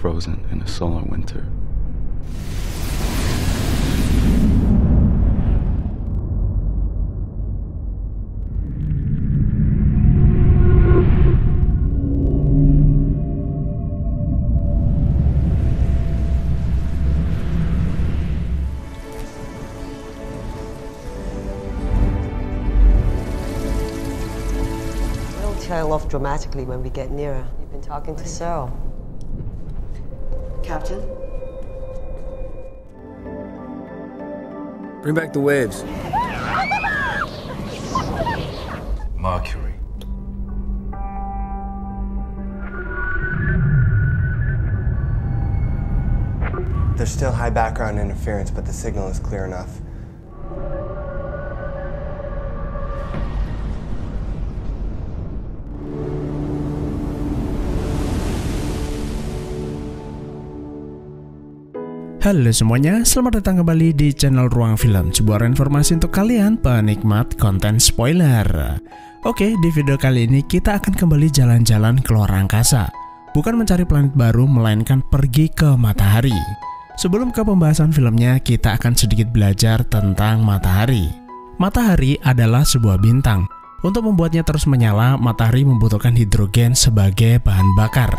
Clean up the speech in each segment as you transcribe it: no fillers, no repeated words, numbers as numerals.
frozen in a solar winter. Tail off dramatically when we get nearer. You've been talking to Cyril. Captain? Bring back the waves. Mercury. There's still high background interference, but the signal is clear enough. Halo semuanya, selamat datang kembali di channel Ruang Film, sebuah informasi untuk kalian penikmat konten spoiler. Oke, di video kali ini kita akan kembali jalan-jalan ke luar angkasa. Bukan mencari planet baru, melainkan pergi ke matahari. Sebelum ke pembahasan filmnya, kita akan sedikit belajar tentang matahari. Matahari adalah sebuah bintang. Untuk membuatnya terus menyala, matahari membutuhkan hidrogen sebagai bahan bakar.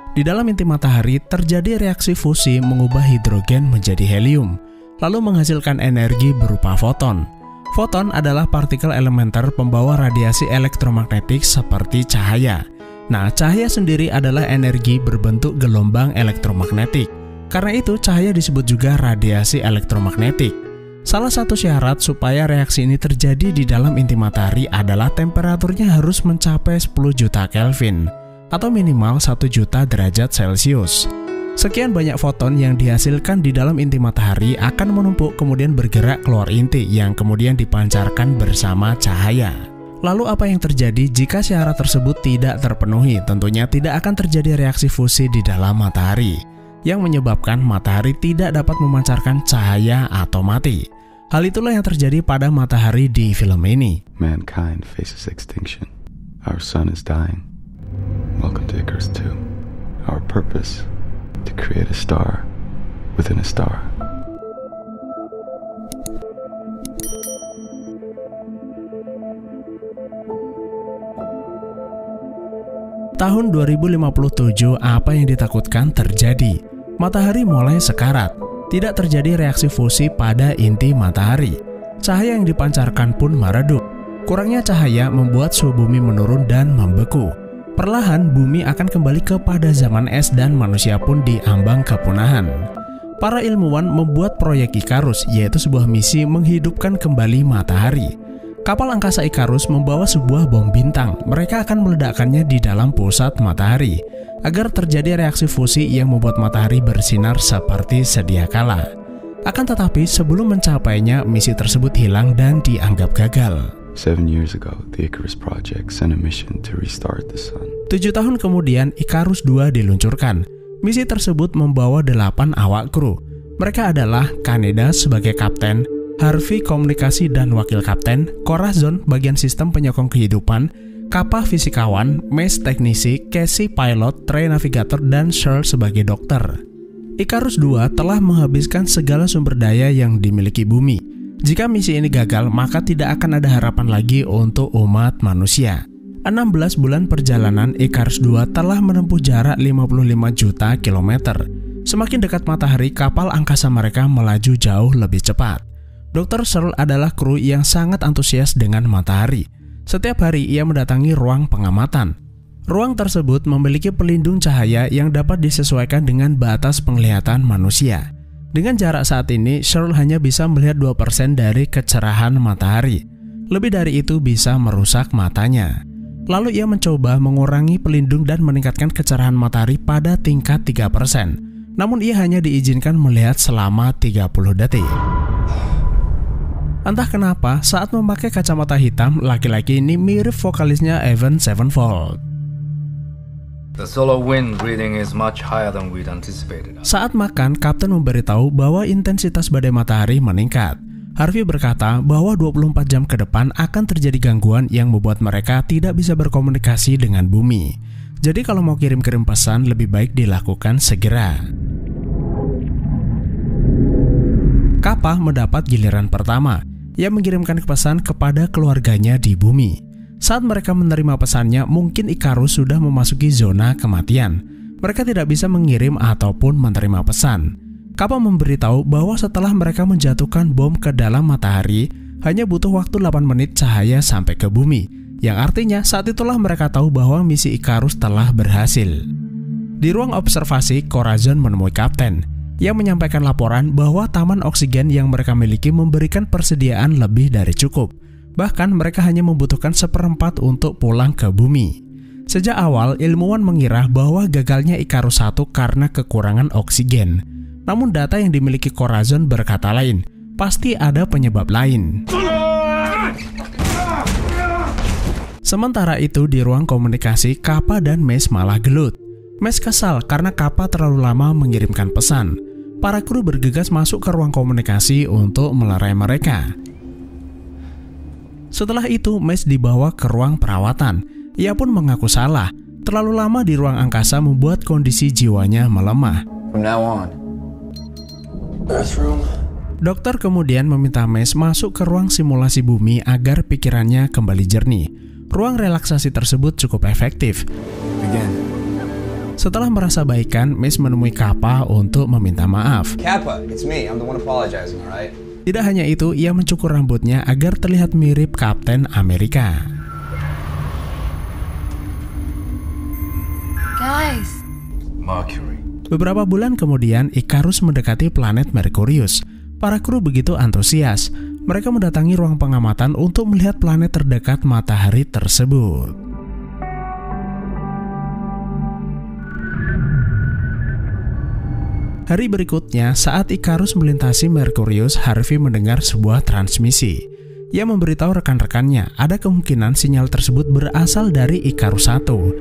Di dalam inti matahari terjadi reaksi fusi mengubah hidrogen menjadi helium, lalu menghasilkan energi berupa foton. Foton adalah partikel elementer pembawa radiasi elektromagnetik seperti cahaya. Nah, cahaya sendiri adalah energi berbentuk gelombang elektromagnetik. Karena itu, cahaya disebut juga radiasi elektromagnetik. Salah satu syarat supaya reaksi ini terjadi di dalam inti matahari adalah temperaturnya harus mencapai 10 juta Kelvin. Atau minimal 1 juta derajat Celcius. Sekian banyak foton yang dihasilkan di dalam inti matahari akan menumpuk kemudian bergerak keluar inti yang kemudian dipancarkan bersama cahaya. Lalu apa yang terjadi jika syarat tersebut tidak terpenuhi? Tentunya tidak akan terjadi reaksi fusi di dalam matahari, yang menyebabkan matahari tidak dapat memancarkan cahaya atau mati. Hal itulah yang terjadi pada matahari di film ini. Mankind faces extinction. Our sun is dying. Welcome to Icarus II. Our purpose, to create a star within a star. Tahun 2057, apa yang ditakutkan terjadi. Matahari mulai sekarat. Tidak terjadi reaksi fusi pada inti matahari. Cahaya yang dipancarkan pun meredup. Kurangnya cahaya membuat suhu bumi menurun dan membeku. Perlahan bumi akan kembali kepada zaman es dan manusia pun diambang kepunahan. Para ilmuwan membuat proyek Icarus, yaitu sebuah misi menghidupkan kembali matahari. Kapal angkasa Icarus membawa sebuah bom bintang. Mereka akan meledakkannya di dalam pusat matahari agar terjadi reaksi fusi yang membuat matahari bersinar seperti sedia kala. Akan tetapi sebelum mencapainya, misi tersebut hilang dan dianggap gagal. 7 years ago, the Icarus Project sent a mission to restart the sun. 7 tahun kemudian, Icarus II diluncurkan. Misi tersebut membawa 8 awak kru. Mereka adalah Kaneda sebagai kapten, Harvey komunikasi dan wakil kapten, Corazon bagian sistem penyokong kehidupan, Kappa fisikawan, Mace teknisi, Casey pilot, Trey navigator, dan Searle sebagai dokter. Icarus II telah menghabiskan segala sumber daya yang dimiliki bumi. Jika misi ini gagal, maka tidak akan ada harapan lagi untuk umat manusia. 16 bulan perjalanan, Icarus II telah menempuh jarak 55 juta kilometer. Semakin dekat matahari, kapal angkasa mereka melaju jauh lebih cepat. Dr. Searle adalah kru yang sangat antusias dengan matahari. Setiap hari ia mendatangi ruang pengamatan. Ruang tersebut memiliki pelindung cahaya yang dapat disesuaikan dengan batas penglihatan manusia. Dengan jarak saat ini, Searle hanya bisa melihat 2% dari kecerahan matahari. Lebih dari itu bisa merusak matanya. Lalu ia mencoba mengurangi pelindung dan meningkatkan kecerahan matahari pada tingkat 3%. Namun ia hanya diizinkan melihat selama 30 detik. Entah kenapa, saat memakai kacamata hitam, laki-laki ini mirip vokalisnya Avenged Sevenfold. The solar wind reading is much higher than we'd anticipated. Saat makan, Kapten memberitahu bahwa intensitas badai matahari meningkat. Harvey berkata bahwa 24 jam ke depan akan terjadi gangguan yang membuat mereka tidak bisa berkomunikasi dengan bumi. Jadi kalau mau kirim-kirim pesan lebih baik dilakukan segera. Kappa mendapat giliran pertama. Ia mengirimkan pesan kepada keluarganya di bumi. Saat mereka menerima pesannya, mungkin Icarus sudah memasuki zona kematian. Mereka tidak bisa mengirim ataupun menerima pesan. Kappa memberitahu bahwa setelah mereka menjatuhkan bom ke dalam matahari, hanya butuh waktu 8 menit cahaya sampai ke bumi. Yang artinya saat itulah mereka tahu bahwa misi Icarus telah berhasil. Di ruang observasi, Corazon menemui Kapten. Ia menyampaikan laporan bahwa taman oksigen yang mereka miliki memberikan persediaan lebih dari cukup. Bahkan mereka hanya membutuhkan 1/4 untuk pulang ke bumi. Sejak awal, ilmuwan mengira bahwa gagalnya Icarus 1 karena kekurangan oksigen. Namun data yang dimiliki Corazon berkata lain. Pasti ada penyebab lain. Sementara itu di ruang komunikasi, Kappa dan Mace malah gelut. Mace kesal karena Kappa terlalu lama mengirimkan pesan. Para kru bergegas masuk ke ruang komunikasi untuk melerai mereka. Setelah itu, Mace dibawa ke ruang perawatan. Ia pun mengaku salah. Terlalu lama di ruang angkasa membuat kondisi jiwanya melemah. From now on, Earthroom. Dokter kemudian meminta Mace masuk ke ruang simulasi bumi agar pikirannya kembali jernih. Ruang relaksasi tersebut cukup efektif. Begin. Setelah merasa baikan, Mace menemui Kappa untuk meminta maaf. Kappa, it's me. I'm the one apologizing, alright? Tidak hanya itu, ia mencukur rambutnya agar terlihat mirip Kapten Amerika. Guys. Mercury. Beberapa bulan kemudian, Icarus mendekati planet Merkurius. Para kru begitu antusias. Mereka mendatangi ruang pengamatan untuk melihat planet terdekat matahari tersebut. Hari berikutnya, saat Icarus melintasi Merkurius, Harvey mendengar sebuah transmisi. Ia memberitahu rekan-rekannya ada kemungkinan sinyal tersebut berasal dari Icarus 1.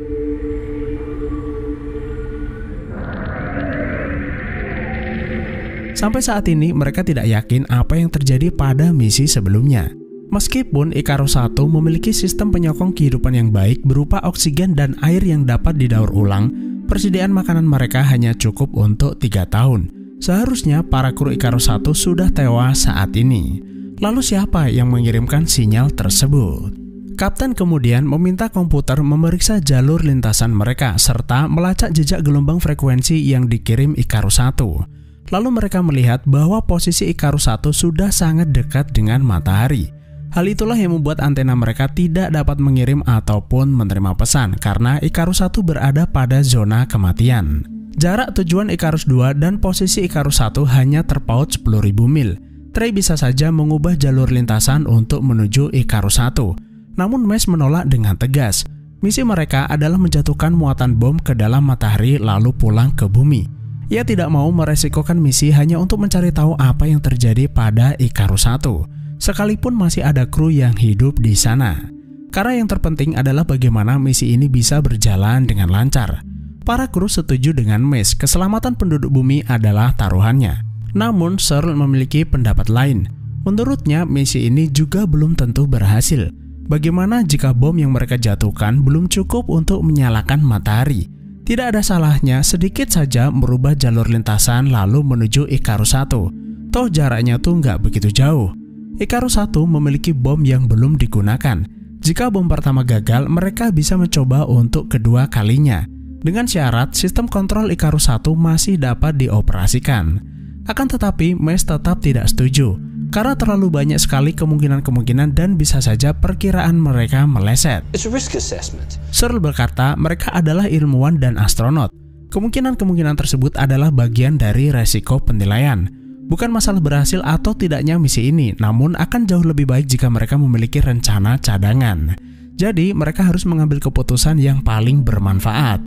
Sampai saat ini mereka tidak yakin apa yang terjadi pada misi sebelumnya. Meskipun Icarus 1 memiliki sistem penyokong kehidupan yang baik berupa oksigen dan air yang dapat didaur ulang, persediaan makanan mereka hanya cukup untuk 3 tahun. Seharusnya para kru Icarus 1 sudah tewas saat ini. Lalu siapa yang mengirimkan sinyal tersebut? Kapten kemudian meminta komputer memeriksa jalur lintasan mereka serta melacak jejak gelombang frekuensi yang dikirim Icarus 1. Lalu mereka melihat bahwa posisi Icarus 1 sudah sangat dekat dengan matahari. Hal itulah yang membuat antena mereka tidak dapat mengirim ataupun menerima pesan karena Icarus 1 berada pada zona kematian. Jarak tujuan Icarus 2 dan posisi Icarus 1 hanya terpaut 10.000 mil. Trey bisa saja mengubah jalur lintasan untuk menuju Icarus 1. Namun Mace menolak dengan tegas. Misi mereka adalah menjatuhkan muatan bom ke dalam matahari lalu pulang ke bumi. Ia tidak mau meresikokan misi hanya untuk mencari tahu apa yang terjadi pada Icarus 1. Sekalipun masih ada kru yang hidup di sana. Karena yang terpenting adalah bagaimana misi ini bisa berjalan dengan lancar. Para kru setuju dengan Mace, keselamatan penduduk bumi adalah taruhannya. Namun Searle memiliki pendapat lain. Menurutnya misi ini juga belum tentu berhasil. Bagaimana jika bom yang mereka jatuhkan belum cukup untuk menyalakan matahari? Tidak ada salahnya sedikit saja merubah jalur lintasan lalu menuju Icarus 1. Toh jaraknya tuh nggak begitu jauh. Icarus 1 memiliki bom yang belum digunakan. Jika bom pertama gagal, mereka bisa mencoba untuk kedua kalinya. Dengan syarat, sistem kontrol Icarus 1 masih dapat dioperasikan. Akan tetapi, Mace tetap tidak setuju. Karena terlalu banyak sekali kemungkinan-kemungkinan dan bisa saja perkiraan mereka meleset. Searle berkata mereka adalah ilmuwan dan astronot. Kemungkinan-kemungkinan tersebut adalah bagian dari resiko penilaian. Bukan masalah berhasil atau tidaknya misi ini, namun akan jauh lebih baik jika mereka memiliki rencana cadangan. Jadi, mereka harus mengambil keputusan yang paling bermanfaat.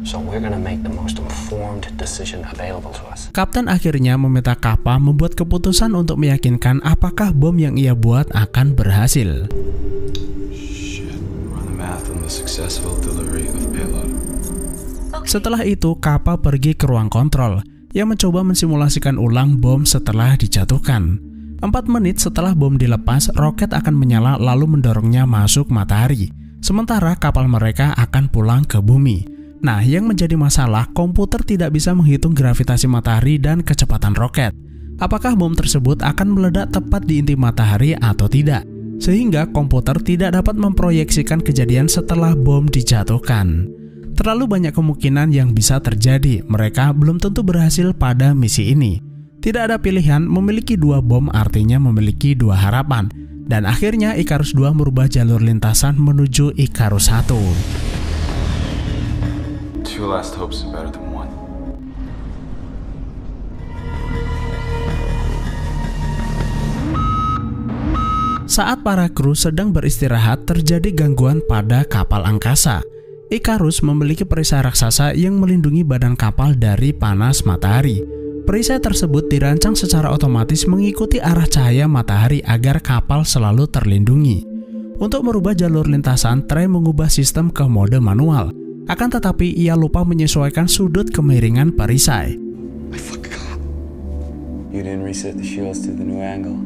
Kapten akhirnya meminta Kappa membuat keputusan untuk meyakinkan apakah bom yang ia buat akan berhasil. Setelah itu, Kappa pergi ke ruang kontrol. Ia mencoba mensimulasikan ulang bom setelah dijatuhkan. 4 menit setelah bom dilepas, roket akan menyala lalu mendorongnya masuk matahari. Sementara kapal mereka akan pulang ke bumi. Nah, yang menjadi masalah, komputer tidak bisa menghitung gravitasi matahari dan kecepatan roket. Apakah bom tersebut akan meledak tepat di inti matahari atau tidak? Sehingga komputer tidak dapat memproyeksikan kejadian setelah bom dijatuhkan. Terlalu banyak kemungkinan yang bisa terjadi, mereka belum tentu berhasil pada misi ini. Tidak ada pilihan, memiliki 2 bom artinya memiliki 2 harapan. Dan akhirnya Icarus II merubah jalur lintasan menuju Icarus I. 2 last hopes is better than 1. Saat para kru sedang beristirahat, terjadi gangguan pada kapal angkasa. Icarus memiliki perisai raksasa yang melindungi badan kapal dari panas matahari. Perisai tersebut dirancang secara otomatis mengikuti arah cahaya matahari agar kapal selalu terlindungi. Untuk merubah jalur lintasan, Trey mengubah sistem ke mode manual. Akan tetapi ia lupa menyesuaikan sudut kemiringan perisai. I forgot. You didn't reset the shields to the new angle.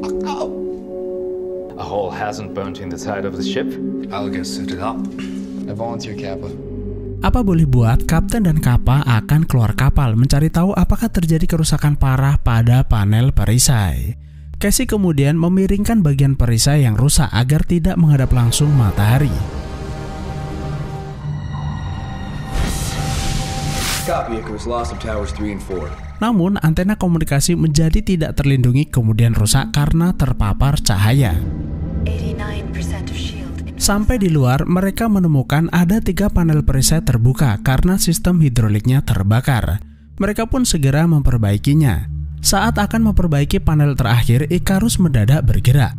Fuck up. A hole hasn't burnt in the side of the ship. I'll get suited up. I volunteer, Kappa. Apa boleh buat, Kapten dan Kappa akan keluar kapal mencari tahu apakah terjadi kerusakan parah pada panel perisai. Casey kemudian memiringkan bagian perisai yang rusak agar tidak menghadap langsung matahari. Copy, Icarus. Loss of towers 3 and 4. Namun, antena komunikasi menjadi tidak terlindungi kemudian rusak karena terpapar cahaya. 89% of shield. Sampai di luar, mereka menemukan ada 3 panel perisai terbuka karena sistem hidroliknya terbakar. Mereka pun segera memperbaikinya. Saat akan memperbaiki panel terakhir, Icarus mendadak bergerak.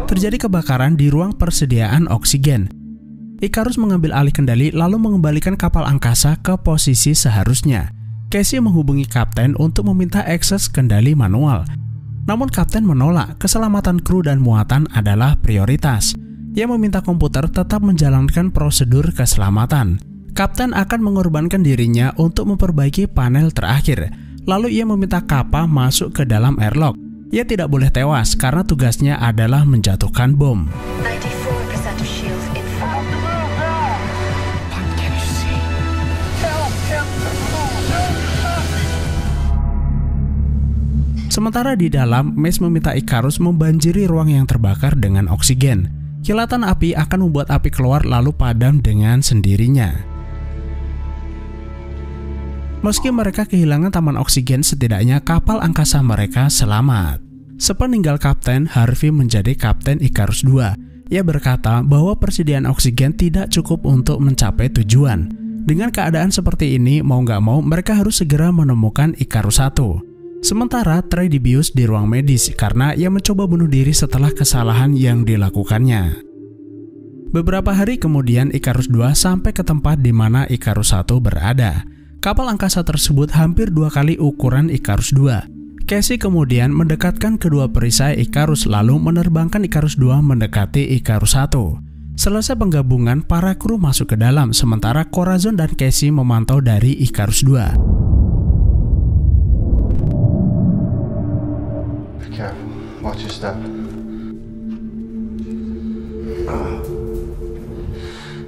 Terjadi kebakaran di ruang persediaan oksigen. Icarus mengambil alih kendali lalu mengembalikan kapal angkasa ke posisi seharusnya. Casey menghubungi kapten untuk meminta akses kendali manual. Namun kapten menolak, keselamatan kru dan muatan adalah prioritas. Ia meminta komputer tetap menjalankan prosedur keselamatan. Kapten akan mengorbankan dirinya untuk memperbaiki panel terakhir. Lalu ia meminta Kappa masuk ke dalam airlock. Ia tidak boleh tewas karena tugasnya adalah menjatuhkan bom. 94% of shields in. What can you see? Sementara di dalam, Mace meminta Icarus membanjiri ruang yang terbakar dengan oksigen. Kilatan api akan membuat api keluar lalu padam dengan sendirinya. Meski mereka kehilangan taman oksigen, setidaknya kapal angkasa mereka selamat. Sepeninggal kapten, Harvey menjadi kapten Icarus II. Ia berkata bahwa persediaan oksigen tidak cukup untuk mencapai tujuan. Dengan keadaan seperti ini, mau nggak mau mereka harus segera menemukan Icarus I. Sementara Trey dibius di ruang medis karena ia mencoba bunuh diri setelah kesalahan yang dilakukannya. Beberapa hari kemudian Icarus II sampai ke tempat di mana Icarus I berada. Kapal angkasa tersebut hampir 2 kali ukuran Icarus II. Casey kemudian mendekatkan kedua perisai Icarus lalu menerbangkan Icarus II mendekati Icarus I. Selesai penggabungan, para kru masuk ke dalam, sementara Corazon dan Casey memantau dari Icarus II. Be careful. Watch your step.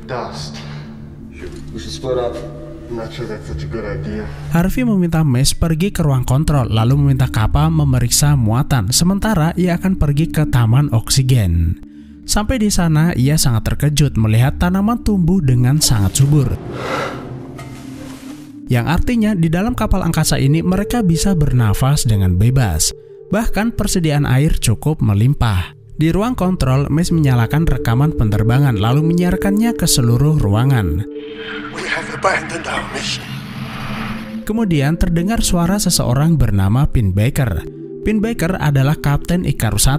Dust. We should split up. I'm not sure that's such a good idea. Harvey meminta Mace pergi ke ruang kontrol lalu meminta Kappa memeriksa muatan, sementara ia akan pergi ke taman oksigen. Sampai di sana, ia sangat terkejut melihat tanaman tumbuh dengan sangat subur. Yang artinya di dalam kapal angkasa ini mereka bisa bernafas dengan bebas. Bahkan persediaan air cukup melimpah. Di ruang kontrol, Mace menyalakan rekaman penerbangan lalu menyiarkannya ke seluruh ruangan. We have abandoned our mission. Kemudian terdengar suara seseorang bernama Pin Baker. Pin Baker adalah kapten Icarus I.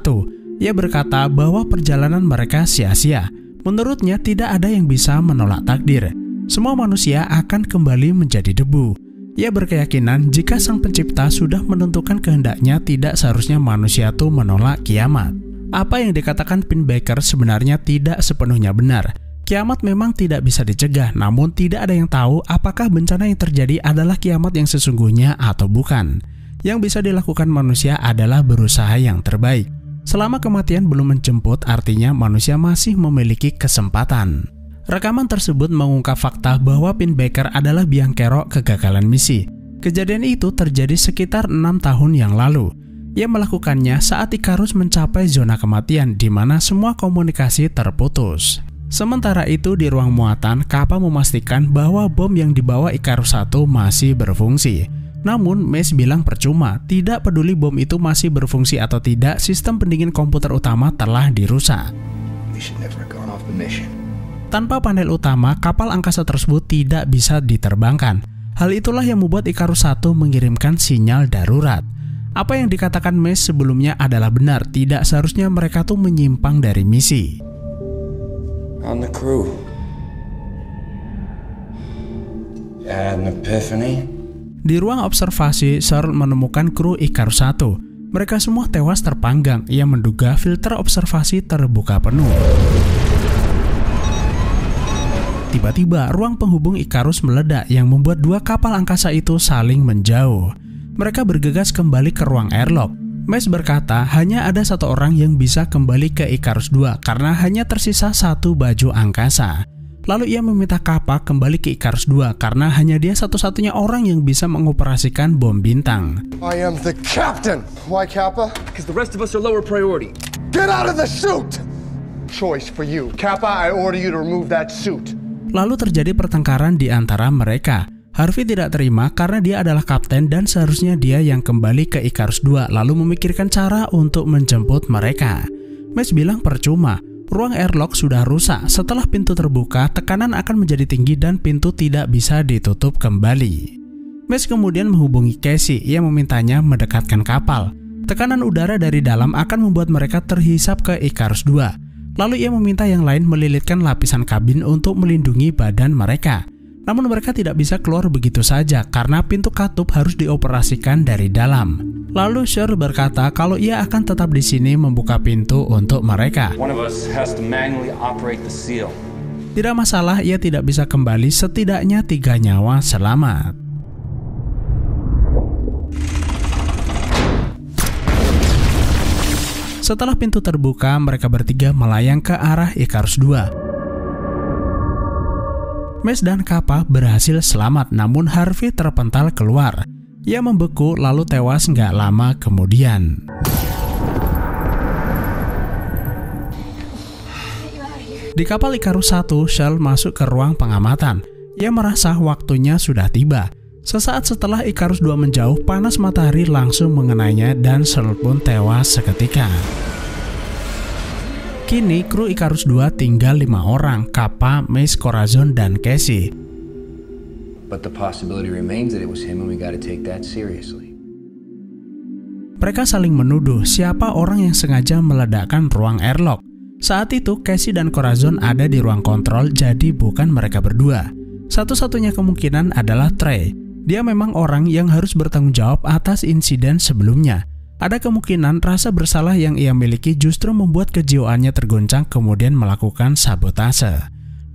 Ia berkata bahwa perjalanan mereka sia-sia. Menurutnya tidak ada yang bisa menolak takdir. Semua manusia akan kembali menjadi debu. Ia berkeyakinan jika Sang Pencipta sudah menentukan kehendaknya, tidak seharusnya manusia itu menolak kiamat. Apa yang dikatakan Pin Baker sebenarnya tidak sepenuhnya benar. Kiamat memang tidak bisa dicegah, namun tidak ada yang tahu apakah bencana yang terjadi adalah kiamat yang sesungguhnya atau bukan. Yang bisa dilakukan manusia adalah berusaha yang terbaik. Selama kematian belum menjemput, artinya manusia masih memiliki kesempatan. Rekaman tersebut mengungkap fakta bahwa Pinbacker adalah biang kerok kegagalan misi. Kejadian itu terjadi sekitar 6 tahun yang lalu. Ia melakukannya saat Icarus mencapai zona kematian di mana semua komunikasi terputus. Sementara itu di ruang muatan, Kappa memastikan bahwa bom yang dibawa Icarus 1 masih berfungsi. Namun, Mace bilang percuma, tidak peduli bom itu masih berfungsi atau tidak, sistem pendingin komputer utama telah dirusak. Tanpa panel utama, kapal angkasa tersebut tidak bisa diterbangkan. Hal itulah yang membuat Icarus 1 mengirimkan sinyal darurat. Apa yang dikatakan Mace sebelumnya adalah benar, tidak seharusnya mereka tuh menyimpang dari misi. On the crew. Had an epiphany. Di ruang observasi, Searle menemukan kru Icarus 1. Mereka semua tewas terpanggang. Ia menduga filter observasi terbuka penuh. Tiba-tiba, ruang penghubung Icarus meledak yang membuat dua kapal angkasa itu saling menjauh. Mereka bergegas kembali ke ruang airlock. Mace berkata hanya ada satu orang yang bisa kembali ke Icarus 2 karena hanya tersisa satu baju angkasa. Lalu ia meminta Kappa kembali ke Icarus 2 karena hanya dia satu-satunya orang yang bisa mengoperasikan bom bintang. I am the captain. Why, Kappa? Because the rest of us are lower priority. Get out of the suit! Choice for you. Kappa, I order you to remove that suit. Lalu terjadi pertengkaran di antara mereka. Harvey tidak terima karena dia adalah kapten dan seharusnya dia yang kembali ke Icarus 2 lalu memikirkan cara untuk menjemput mereka. Mace bilang percuma, ruang airlock sudah rusak. Setelah pintu terbuka, tekanan akan menjadi tinggi dan pintu tidak bisa ditutup kembali. Mace kemudian menghubungi Casey. Ia memintanya mendekatkan kapal. Tekanan udara dari dalam akan membuat mereka terhisap ke Icarus 2. Lalu ia meminta yang lain melilitkan lapisan kabin untuk melindungi badan mereka. Namun mereka tidak bisa keluar begitu saja karena pintu katup harus dioperasikan dari dalam. Lalu Searle berkata kalau ia akan tetap di sini membuka pintu untuk mereka. Tidak masalah, ia tidak bisa kembali, setidaknya 3 nyawa selamat. Setelah pintu terbuka, mereka bertiga melayang ke arah Icarus 2. Mace dan Kappa berhasil selamat, namun Harvey terpental keluar. Ia membeku lalu tewas nggak lama kemudian. Di kapal Icarus 1, Searle masuk ke ruang pengamatan. Ia merasa waktunya sudah tiba. Sesaat setelah Icarus 2 menjauh, panas matahari langsung mengenainya dan Searle pun tewas seketika. Kini kru Icarus 2 tinggal 5 orang, Kappa, Mace, Corazon, dan Casey. But the possibility remains that it was him and we gotta take that seriously. Mereka saling menuduh siapa orang yang sengaja meledakkan ruang airlock. Saat itu Casey dan Corazon ada di ruang kontrol, jadi bukan mereka berdua. Satu-satunya kemungkinan adalah Trey. Dia memang orang yang harus bertanggung jawab atas insiden sebelumnya. Ada kemungkinan rasa bersalah yang ia miliki justru membuat kejiwaannya tergoncang kemudian melakukan sabotase.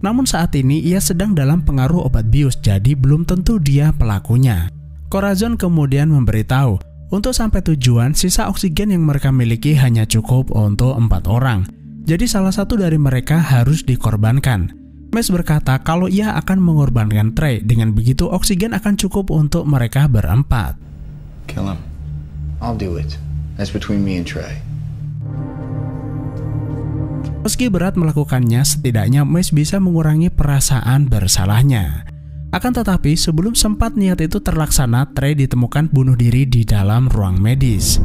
Namun saat ini ia sedang dalam pengaruh obat bius, jadi belum tentu dia pelakunya. Corazon kemudian memberitahu, untuk sampai tujuan sisa oksigen yang mereka miliki hanya cukup untuk 4 orang. Jadi salah satu dari mereka harus dikorbankan. Mace berkata kalau ia akan mengorbankan Trey, dengan begitu oksigen akan cukup untuk mereka berempat. Kill him. I'll do it. That's between me and Trey. Meski berat melakukannya, setidaknya Mace bisa mengurangi perasaan bersalahnya. Akan tetapi, sebelum sempat niat itu terlaksana, Trey ditemukan bunuh diri di dalam ruang medis.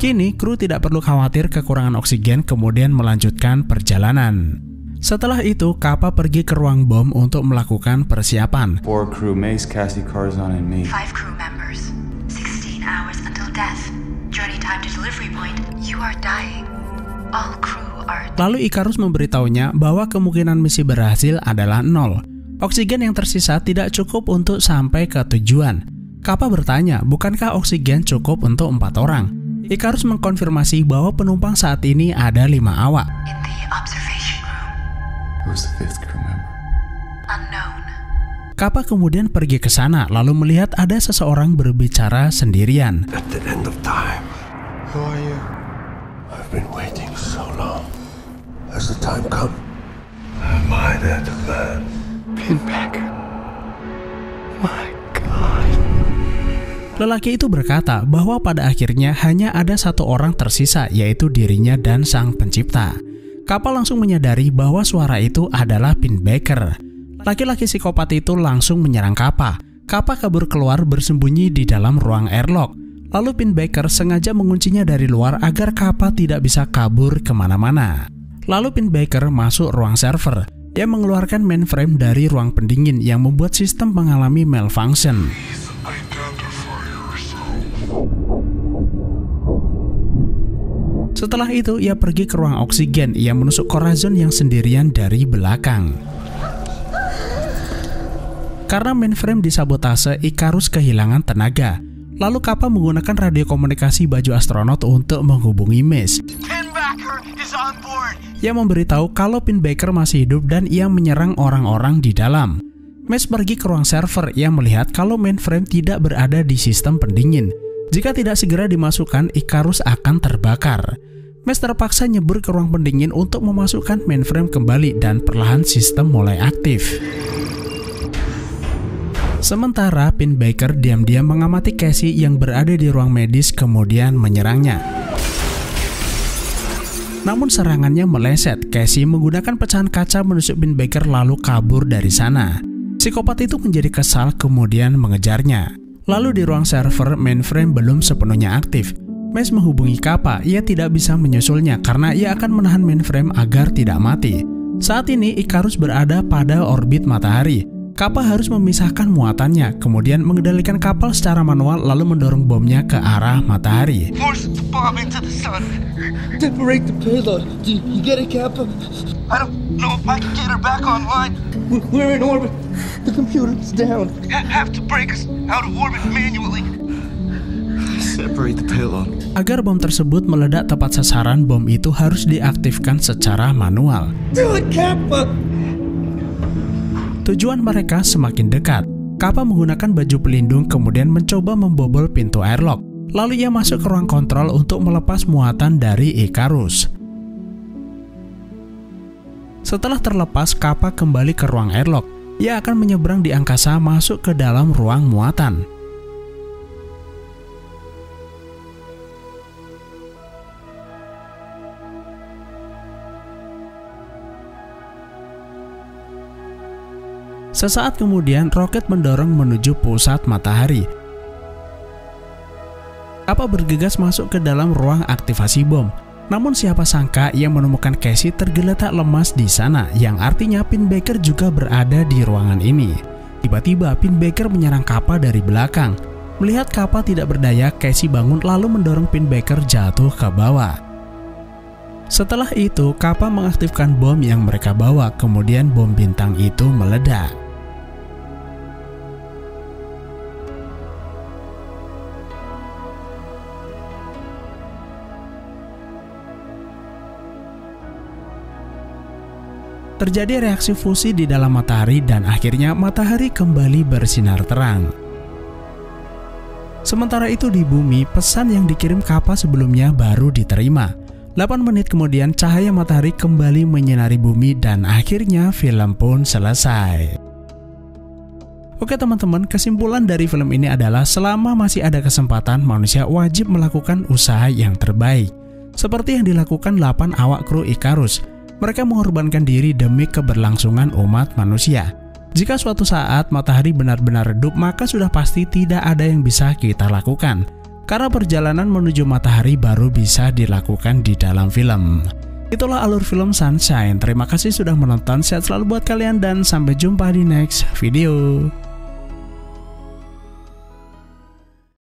Kini, kru tidak perlu khawatir kekurangan oksigen kemudian melanjutkan perjalanan. Setelah itu, Kappa pergi ke ruang bom untuk melakukan persiapan. 4 crew, Mace, Cassie, Corazon, and me. 5 crew members. 16 hours until death. Journey time to delivery point. You are dying. All crew are dead. Lalu Icarus memberitahunya bahwa kemungkinan misi berhasil adalah 0. Oksigen yang tersisa tidak cukup untuk sampai ke tujuan. Kappa bertanya, bukankah oksigen cukup untuk 4 orang? Icarus mengkonfirmasi bahwa penumpang saat ini ada 5 awak. In the observation room. Who's the 5th crew member? Unknown. Kappa kemudian pergi ke sana lalu melihat ada seseorang berbicara sendirian. At the end of time. Who are you? I've been waiting so long. Has the time come? Am I that man? Pinbacker. My God. Lelaki itu berkata bahwa pada akhirnya hanya ada satu orang tersisa, yaitu dirinya dan sang pencipta. Kappa langsung menyadari bahwa suara itu adalah Pinbacker. Laki-laki psikopat itu langsung menyerang Kappa. Kappa kabur keluar bersembunyi di dalam ruang airlock. Lalu Pinbacker sengaja menguncinya dari luar agar Kappa tidak bisa kabur kemana-mana. Lalu Pinbacker masuk ruang server. Dia mengeluarkan mainframe dari ruang pendingin yang membuat sistem mengalami malfunction. Setelah itu, ia pergi ke ruang oksigen. Ia menusuk Corazon yang sendirian dari belakang. Karena mainframe disabotase, Icarus kehilangan tenaga. Lalu Kappa menggunakan radio komunikasi baju astronot untuk menghubungi Mace. Ia memberitahu kalau Pinbacker masih hidup dan ia menyerang orang-orang di dalam. Mace pergi ke ruang server. Ia melihat kalau mainframe tidak berada di sistem pendingin. Jika tidak segera dimasukkan, Icarus akan terbakar. Mace terpaksa nyebur ke ruang pendingin untuk memasukkan mainframe kembali dan perlahan sistem mulai aktif. Sementara Pinbacker diam-diam mengamati Cassie yang berada di ruang medis kemudian menyerangnya. Namun serangannya meleset. Cassie menggunakan pecahan kaca menusuk Pinbacker lalu kabur dari sana. Psikopat itu menjadi kesal kemudian mengejarnya. Lalu di ruang server, mainframe belum sepenuhnya aktif. Mace menghubungi Kappa. Ia tidak bisa menyusulnya karena ia akan menahan mainframe agar tidak mati. Saat ini Icarus berada pada orbit matahari. Kappa harus memisahkan muatannya, kemudian mengendalikan kapal secara manual lalu mendorong bomnya ke arah matahari. Force the bomb into the sun. Separate the payload. Do you get it, Kappa? I don't know if I can get her back online. We're in orbit. The computer's down. Have to break us out of orbit manually. Separate the payload. Agar bom tersebut meledak tepat sasaran, bom itu harus diaktifkan secara manual. Do it, Kappa! Tujuan mereka semakin dekat. Kappa menggunakan baju pelindung kemudian mencoba membobol pintu airlock. Lalu ia masuk ke ruang kontrol untuk melepas muatan dari Icarus. Setelah terlepas, Kappa kembali ke ruang airlock. Ia akan menyeberang di angkasa masuk ke dalam ruang muatan. Sesaat kemudian, roket mendorong menuju pusat matahari. Kappa bergegas masuk ke dalam ruang aktivasi bom. Namun siapa sangka ia menemukan Cassie tergeletak lemas di sana, yang artinya Pinbacker juga berada di ruangan ini. Tiba-tiba Pinbacker menyerang Kappa dari belakang. Melihat Kappa tidak berdaya, Cassie bangun lalu mendorong Pinbacker jatuh ke bawah. Setelah itu, Kappa mengaktifkan bom yang mereka bawa, kemudian bom bintang itu meledak. Terjadi reaksi fusi di dalam matahari dan akhirnya matahari kembali bersinar terang. Sementara itu di bumi, pesan yang dikirim Kappa sebelumnya baru diterima. 8 menit kemudian cahaya matahari kembali menyinari bumi dan akhirnya film pun selesai. Oke teman-teman, kesimpulan dari film ini adalah selama masih ada kesempatan, manusia wajib melakukan usaha yang terbaik. Seperti yang dilakukan 8 awak kru Icarus. Mereka mengorbankan diri demi keberlangsungan umat manusia. Jika suatu saat matahari benar-benar redup, maka sudah pasti tidak ada yang bisa kita lakukan. Karena perjalanan menuju matahari baru bisa dilakukan di dalam film. Itulah alur film Sunshine. Terima kasih sudah menonton. Sehat selalu buat kalian dan sampai jumpa di next video.